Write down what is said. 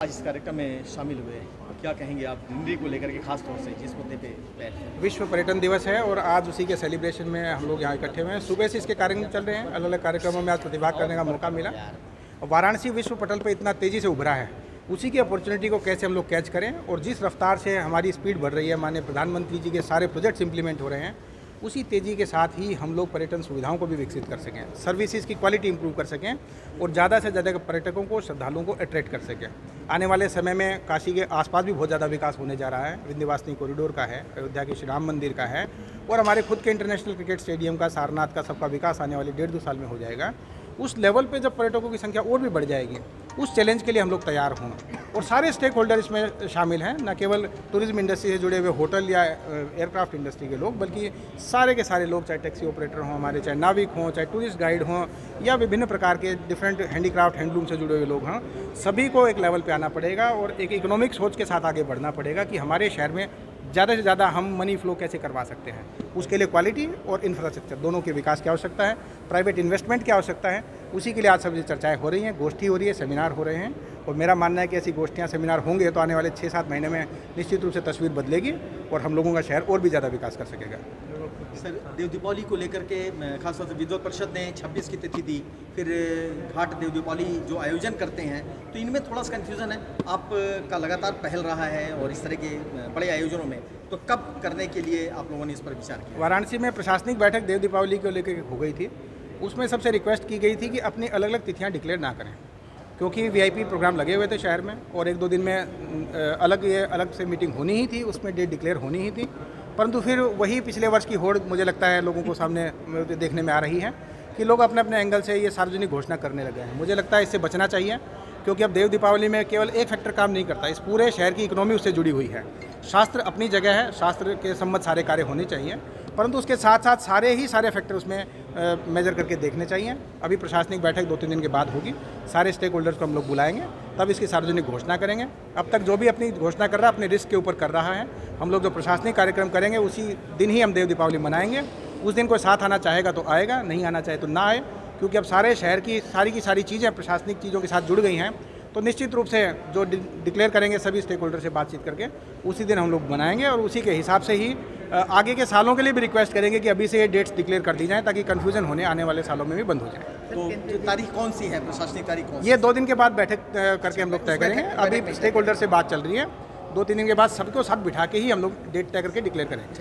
आज इस कार्यक्रम में शामिल हुए, क्या कहेंगे आप दिल्ली को लेकर के खास तौर से जिस मुद्दे पे बैठे हैं? विश्व पर्यटन दिवस है और आज उसी के सेलिब्रेशन में हम लोग यहाँ इकट्ठे हुए हैं। सुबह से इसके कार्यक्रम चल रहे हैं, अलग अलग कार्यक्रमों में आज प्रतिभाग करने का मौका मिला। वाराणसी विश्व पटल पे इतना तेज़ी से उभरा है, उसी की अपॉर्चुनिटी को कैसे हम लोग कैच करें और जिस रफ्तार से हमारी स्पीड बढ़ रही है, माननीय प्रधानमंत्री जी के सारे प्रोजेक्ट्स इंप्लीमेंट हो रहे हैं, उसी तेज़ी के साथ ही हम लोग पर्यटन सुविधाओं को भी विकसित कर सकें, सर्विसेज की क्वालिटी इंप्रूव कर सकें और ज़्यादा से ज़्यादा पर्यटकों को, श्रद्धालुओं को अट्रैक्ट कर सकें। आने वाले समय में काशी के आसपास भी बहुत ज़्यादा विकास होने जा रहा है। विंध्यवासिनी कॉरिडोर का है, अयोध्या के श्री राम मंदिर का है और हमारे खुद के इंटरनेशनल क्रिकेट स्टेडियम का, सारनाथ का, सबका विकास आने वाले 1.5-2 साल में हो जाएगा। उस लेवल पे जब पर्यटकों की संख्या और भी बढ़ जाएगी, उस चैलेंज के लिए हम लोग तैयार हों और सारे स्टेक होल्डर इसमें शामिल हैं, न केवल टूरिज्म इंडस्ट्री से जुड़े हुए होटल या एयरक्राफ्ट इंडस्ट्री के लोग, बल्कि सारे के सारे लोग, चाहे टैक्सी ऑपरेटर हों हमारे, चाहे नाविक हों, चाहे टूरिस्ट गाइड हों या विभिन्न प्रकार के डिफरेंट हैंडीक्राफ्ट, हैंडलूम से जुड़े हुए लोग हों, सभी को एक लेवल पे आना पड़ेगा और एक इकोनॉमिक सोच के साथ आगे बढ़ना पड़ेगा कि हमारे शहर में ज़्यादा से ज़्यादा हम मनी फ्लो कैसे करवा सकते हैं। उसके लिए क्वालिटी और इंफ्रास्ट्रक्चर दोनों के विकास की आवश्यकता है, प्राइवेट इन्वेस्टमेंट की आवश्यकता है। उसी के लिए आज सभी चर्चाएं हो रही हैं, गोष्ठी हो रही है, सेमिनार हो रहे हैं और मेरा मानना है कि ऐसी गोष्ठियां, सेमिनार होंगे तो आने वाले 6-7 महीने में निश्चित रूप से तस्वीर बदलेगी और हम लोगों का शहर और भी ज़्यादा विकास कर सकेगा। सर, देव दीपावली को लेकर के खासतौर से विद्वत परिषद ने 26 की तिथि दी, फिर घाट देव दीपावली जो आयोजन करते हैं, तो इनमें थोड़ा सा कन्फ्यूज़न है। आपका लगातार पहल रहा है और इस तरह के बड़े आयोजनों में, तो कब करने के लिए आप लोगों ने इस पर विचार किया? वाराणसी में प्रशासनिक बैठक देव दीपावली को लेकर हो गई थी। उसमें सबसे रिक्वेस्ट की गई थी कि अपनी अलग अलग तिथियां डिक्लेयर ना करें, क्योंकि वीआईपी प्रोग्राम लगे हुए थे शहर में और 1-2 दिन में अलग से मीटिंग होनी ही थी, उसमें डेट डिक्लेयर होनी ही थी। परंतु फिर वही पिछले वर्ष की होड़ मुझे लगता है लोगों को सामने देखने में आ रही है कि लोग अपने अपने एंगल से ये सार्वजनिक घोषणा करने लगे हैं। मुझे लगता है इससे बचना चाहिए, क्योंकि अब देव दीपावली में केवल एक फैक्टर काम नहीं करता, इस पूरे शहर की इकोनॉमी उससे जुड़ी हुई है। शास्त्र अपनी जगह है, शास्त्र के सम्मत सारे कार्य होने चाहिए, परंतु उसके साथ साथ सारे फैक्टर उसमें मेजर करके देखने चाहिए। अभी प्रशासनिक बैठक 2-3 दिन के बाद होगी, सारे स्टेक होल्डर्स को हम लोग बुलाएंगे, तब इसकी सार्वजनिक घोषणा करेंगे। अब तक जो भी अपनी घोषणा कर रहा है अपने रिस्क के ऊपर कर रहा है। हम लोग जो प्रशासनिक कार्यक्रम करेंगे उसी दिन ही हम देव दीपावली मनाएंगे। उस दिन कोई साथ आना चाहेगा तो आएगा, नहीं आना चाहे तो ना आए, क्योंकि अब सारे शहर की सारी चीज़ें प्रशासनिक चीज़ों के साथ जुड़ गई हैं। तो निश्चित रूप से जो डिक्लेयर करेंगे सभी स्टेक होल्डर से बातचीत करके उसी दिन हम लोग बनाएंगे और उसी के हिसाब से ही आगे के सालों के लिए भी रिक्वेस्ट करेंगे कि अभी से ये डेट्स डिक्लेयर कर दी जाएं, ताकि कन्फ्यूजन होने आने वाले सालों में भी बंद हो जाए। तो तारीख कौन सी है, प्रशासनिक तारीख कौन सी? ये 2 दिन के बाद बैठक करके हम लोग तय करेंगे। अभी स्टेक होल्डर से बात चल रही है, 2-3 दिन के बाद सबको साथ बिठा के ही हम लोग डेट तय करके डिक्लेयर करेंगे।